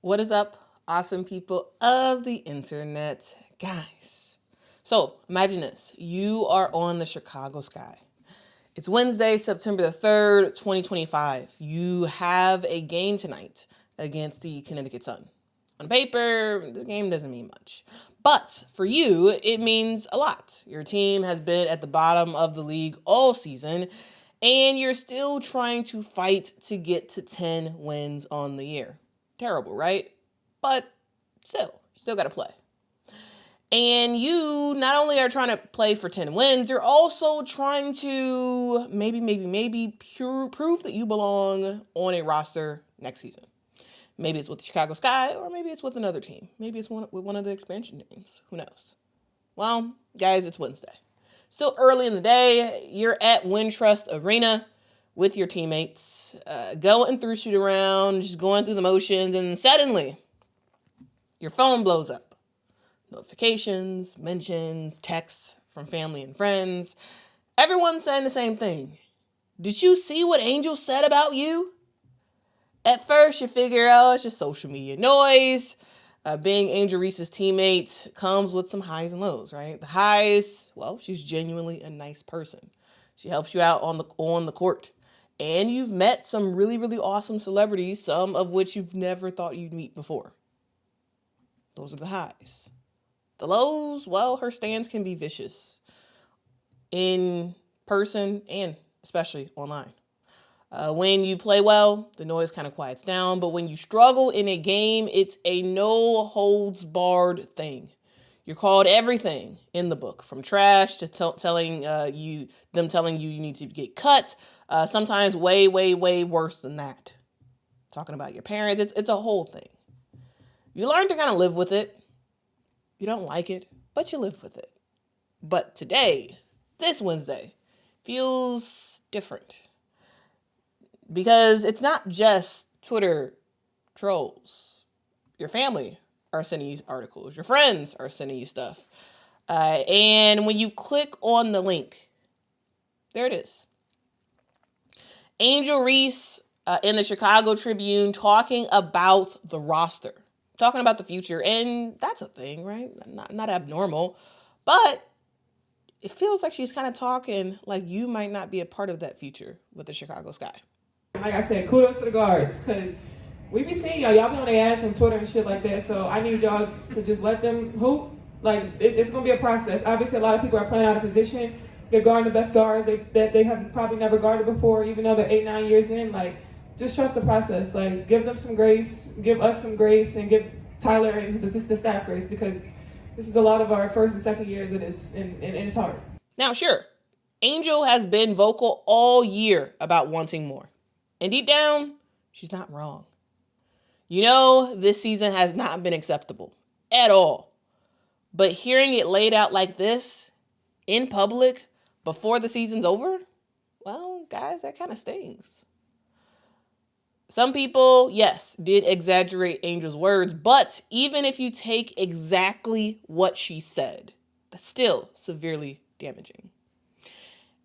What is up, awesome people of the internet? Guys, so imagine this. You are on the Chicago sky. It's Wednesday, September the 3rd, 2025. You have a game tonight against the Connecticut Sun. On paper, this game doesn't mean much. But for you, it means a lot. Your team has been at the bottom of the league all season, and you're still trying to fight to get to 10 wins on the year. Terrible, right? But still got to play. And you not only are trying to play for 10 wins, you're also trying to maybe prove that you belong on a roster next season. Maybe it's with the Chicago Sky, or maybe it's with another team. Maybe it's with one of the expansion teams. Who knows? Well, guys, it's Wednesday. Still early in the day. You're at Wintrust Arena with your teammates, going through shoot around, just going through the motions, and suddenly your phone blows up. Notifications, mentions, texts from family and friends. Everyone's saying the same thing. Did you see what Angel said about you? At first, you figure, oh, it's just social media noise. Being Angel Reese's teammate comes with some highs and lows, right? The highs, well, she's genuinely a nice person. She helps you out on the court. And you've met some really, really awesome celebrities, some of which you've never thought you'd meet before. Those are the highs. The lows, well, her stands can be vicious in person and especially online. When you play well, the noise kind of quiets down. But when you struggle in a game, it's a no holds barred thing. You're called everything in the book, from trash to telling you you need to get cut. Sometimes way worse than that. Talking about your parents, it's a whole thing. You learn to kind of live with it. You don't like it, but you live with it. But today, this Wednesday, feels different. Because it's not just Twitter trolls. Your family are sending you articles. Your friends are sending you stuff. And when you click on the link, there it is. Angel Reese in the Chicago Tribune talking about the roster. Talking about the future. And that's a thing, right? Not abnormal. But it feels like she's kind of talking like you might not be a part of that future with the Chicago Sky. Like I said, kudos to the guards, because we be seeing y'all be on their ass on Twitter and shit like that, so I need y'all to just let them hoop. Like, it's going to be a process. Obviously, a lot of people are playing out of position. They're guarding the best guard that they have probably never guarded before, even though they're 8-9 years in. Like, just trust the process. Like, give them some grace, give us some grace, and give Tyler and the staff grace, because this is a lot of our first and second years of this, and it's hard. Now, sure, Angel has been vocal all year about wanting more. And deep down, she's not wrong. You know, this season has not been acceptable at all. But hearing it laid out like this, in public, before the season's over, well, guys, that kind of stings. Some people, yes, did exaggerate Angel's words, but even if you take exactly what she said, that's still severely damaging.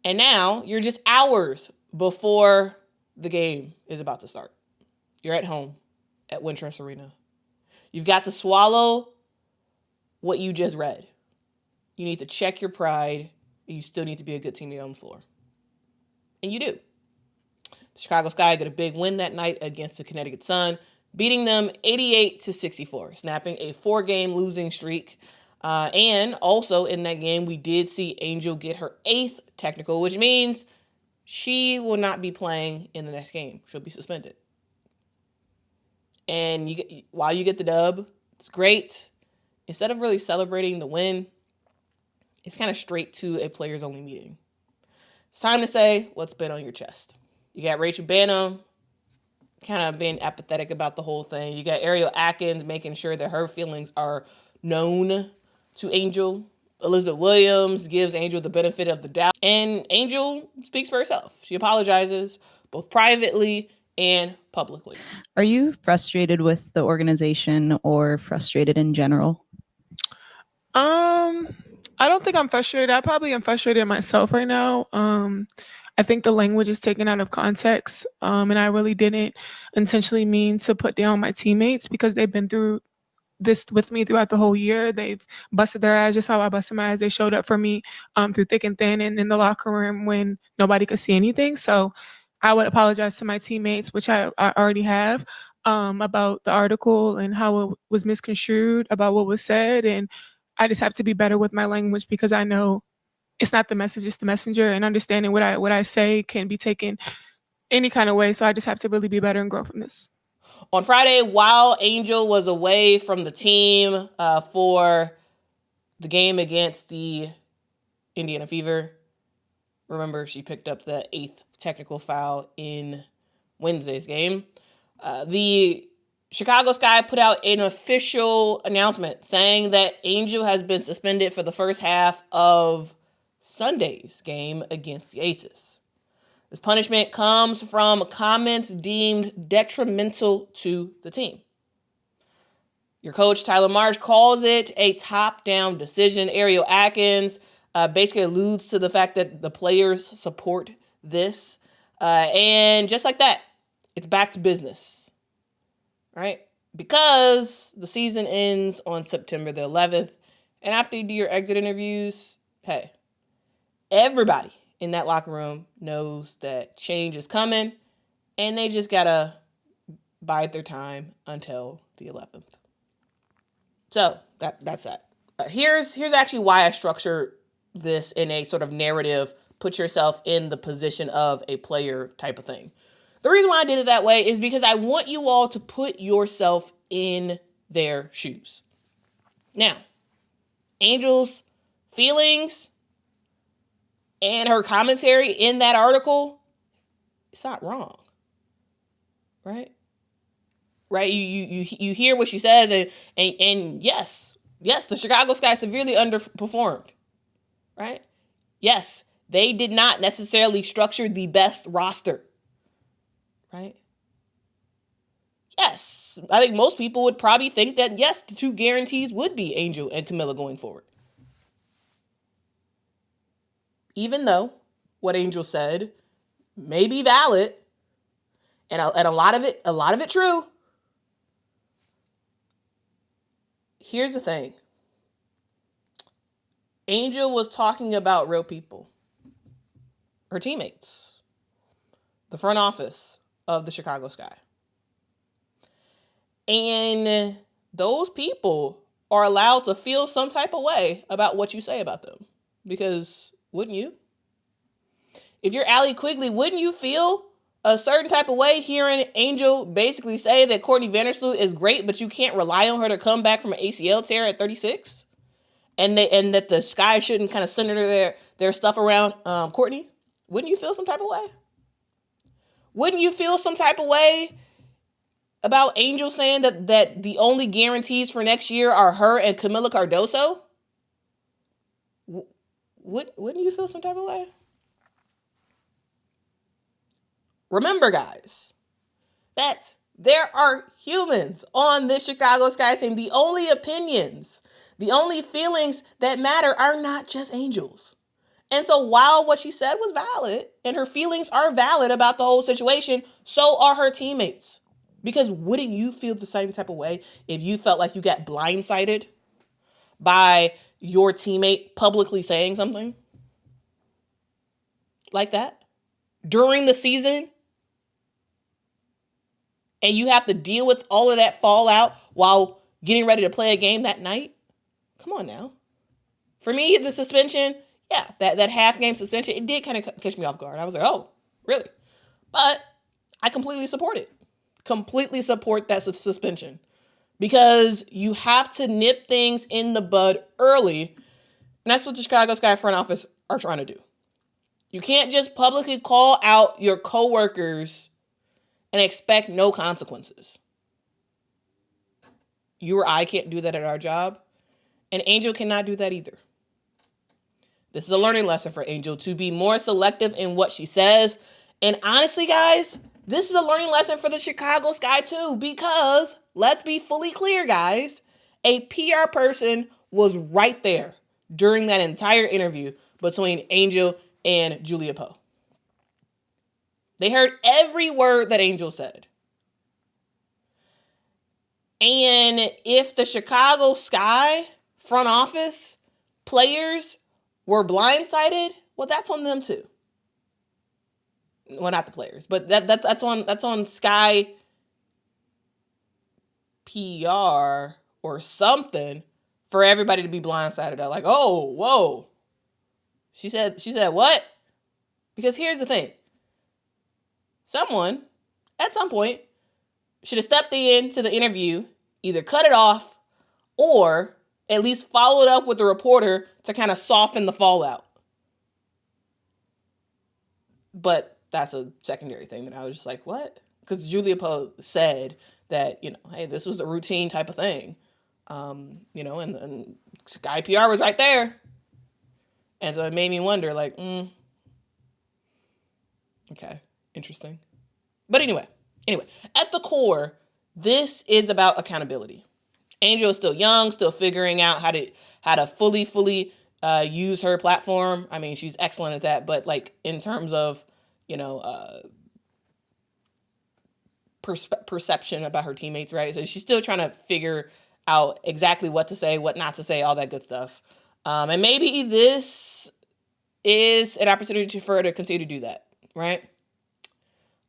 And now, you're just hours before the game is about to start. You're at home at Wintrust Arena. You've got to swallow what you just read. You need to check your pride. And you still need to be a good teammate on the floor. And you do. The Chicago Sky got a big win that night against the Connecticut Sun, beating them 88-64, snapping a 4-game losing streak. And also in that game, we did see Angel get her 8th technical, which means she will not be playing in the next game. She'll be suspended. And while you get the dub, it's great. Instead of really celebrating the win, it's kind of straight to a players only meeting. It's time to say what's been on your chest. You got Rachel Banham kind of being apathetic about the whole thing. You got Ariel Atkins making sure that her feelings are known to Angel. Elizabeth Williams gives Angel the benefit of the doubt. And Angel speaks for herself. She apologizes both privately and publicly. Are you frustrated with the organization or frustrated in general? I don't think I'm frustrated. I probably am frustrated myself right now. I think the language is taken out of context, and I really didn't intentionally mean to put down my teammates because they've been through this with me throughout the whole year. They've busted their ass just how I busted my ass. They showed up for me through thick and thin and in the locker room when nobody could see anything. So I would apologize to my teammates, which I already have, about the article and how it was misconstrued, about what was said. And I just have to be better with my language because I know it's not the message, it's the messenger, and understanding what I say can be taken any kind of way. So I just have to really be better and grow from this. On Friday, while Angel was away from the team for the game against the Indiana Fever, remember she picked up the 8th technical foul in Wednesday's game. The Chicago Sky put out an official announcement saying that Angel has been suspended for the first half of Sunday's game against the Aces. This punishment comes from comments deemed detrimental to the team. Your coach, Tyler Marsh, calls it a top-down decision. Ariel Atkins basically alludes to the fact that the players support this. And just like that, it's back to business, right? Because the season ends on September the 11th. And after you do your exit interviews, hey, everybody in that locker room knows that change is coming, and they just gotta bide their time until the 11th. So that's that. Here's actually why I structure this in a sort of narrative, put yourself in the position of a player type of thing. The reason why I did it that way is because I want you all to put yourself in their shoes. Now, Angel's feelings and her commentary in that article, it's not wrong, right? Right? You hear what she says, and yes, the Chicago Sky severely underperformed, right? Yes, they did not necessarily structure the best roster, right? Yes, I think most people would probably think that, yes, the two guarantees would be Angel and Kamilla going forward. Even though what Angel said may be valid, and a lot of it true. Here's the thing. Angel was talking about real people, her teammates, the front office of the Chicago Sky. And those people are allowed to feel some type of way about what you say about them. Because wouldn't you? If you're Allie Quigley, wouldn't you feel a certain type of way hearing Angel basically say that Courtney Vandersloot is great, but you can't rely on her to come back from an ACL tear at 36? And that the Sky shouldn't kind of center their stuff around Courtney? Wouldn't you feel some type of way? Wouldn't you feel some type of way about Angel saying that the only guarantees for next year are her and Kamilla Cardoso? Wouldn't you feel some type of way? Remember, guys, that there are humans on this Chicago Sky team. The only opinions, the only feelings that matter are not just Angel's. And so while what she said was valid, and her feelings are valid about the whole situation, so are her teammates. Because wouldn't you feel the same type of way if you felt like you got blindsided by your teammate publicly saying something like that during the season? And you have to deal with all of that fallout while getting ready to play a game that night? Come on now. For me, the suspension, yeah, that half-game suspension, it did kind of catch me off guard. I was like, oh, really? But I completely support it. Completely support that suspension. Because you have to nip things in the bud early. And that's what the Chicago Sky front office are trying to do. You can't just publicly call out your coworkers and expect no consequences. You or I can't do that at our job. And Angel cannot do that either. This is a learning lesson for Angel to be more selective in what she says. And honestly, guys, this is a learning lesson for the Chicago Sky too. Because, let's be fully clear, guys, a PR person was right there during that entire interview between Angel and Julia Poe. They heard every word that Angel said. And if the Chicago Sky front office players were blindsided, well, that's on them too. Well, not the players, but that's on Sky PR or something for everybody to be blindsided. They're like, oh, whoa. She said what? Because here's the thing. Someone, at some point, should have stepped into the interview, either cut it off or at least followed up with the reporter to kind of soften the fallout. But that's a secondary thing that I was just like, what? Because Julia Poe said that, hey, this was a routine type of thing. And Sky PR was right there. And so it made me wonder, like, okay, interesting. But anyway, at the core, this is about accountability. Angel is still young, still figuring out how to fully use her platform. I mean, she's excellent at that, but like in terms of, perception about her teammates, right? So she's still trying to figure out exactly what to say, what not to say, all that good stuff. And maybe this is an opportunity for her to continue to do that, right?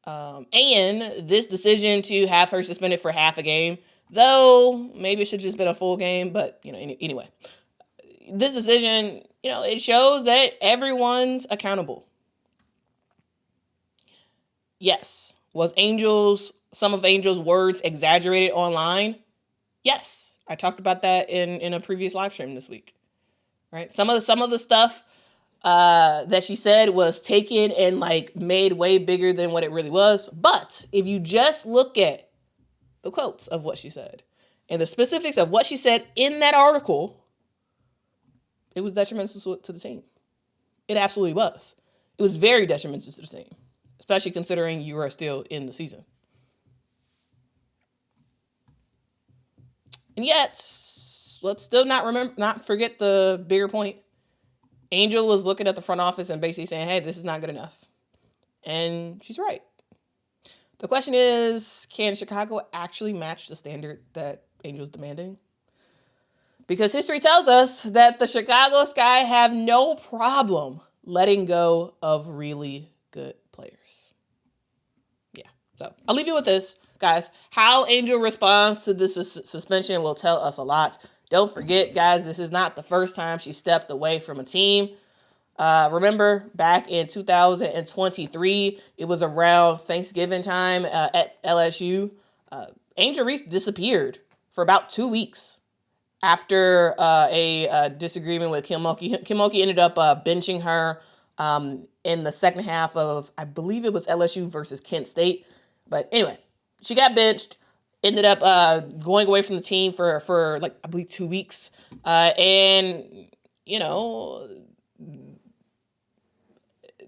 And this decision to have her suspended for half a game, though maybe it should have just been a full game, but, anyway. This decision, it shows that everyone's accountable. Yes. Was some of Angel's words exaggerated online? Yes. I talked about that in a previous live stream this week, right? Some of the stuff that she said was taken and like made way bigger than what it really was. But if you just look at the quotes of what she said and the specifics of what she said in that article, it was detrimental to the team. It absolutely was. It was very detrimental to the team, especially considering you are still in the season. And yet, let's still not forget the bigger point. Angel was looking at the front office and basically saying, hey, this is not good enough. And she's right. The question is, can Chicago actually match the standard that Angel's demanding? Because history tells us that the Chicago Sky have no problem letting go of really good players. Yeah, so I'll leave you with this, guys. How Angel responds to this suspension will tell us a lot. Don't forget, guys, this is not the first time she stepped away from a team. Remember back in 2023, it was around Thanksgiving time at LSU. Angel Reese disappeared for about 2 weeks after a disagreement with Kim Mulkey. Kim Mulkey ended up benching her in the second half of, I believe it was LSU versus Kent State. But anyway, she got benched. Ended up going away from the team for like, I believe 2 weeks. And,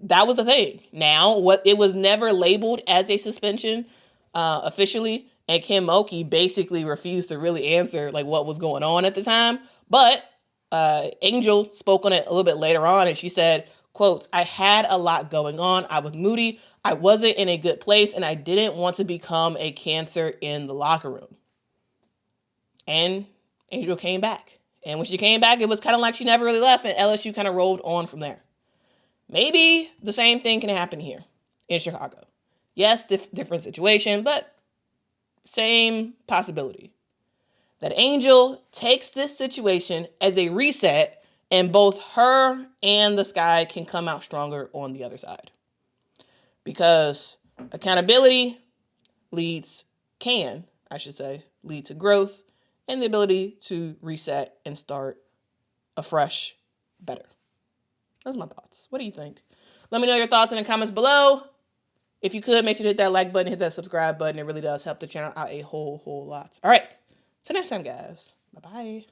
that was the thing. Now, it was never labeled as a suspension officially. And Kim Mulkey basically refused to really answer like what was going on at the time. But Angel spoke on it a little bit later on. And she said, quotes, I had a lot going on. I was moody. I wasn't in a good place, and I didn't want to become a cancer in the locker room. And Angel came back. And when she came back, it was kind of like she never really left, and LSU kind of rolled on from there. Maybe the same thing can happen here in Chicago. Yes, different situation, but same possibility. That Angel takes this situation as a reset, and both her and the Sky can come out stronger on the other side. Because accountability can lead to growth and the ability to reset and start afresh better. Those are my thoughts. What do you think? Let me know your thoughts in the comments below. If you could, make sure to hit that like button, hit that subscribe button. It really does help the channel out a whole lot. All right. Till next time, guys. Bye-bye.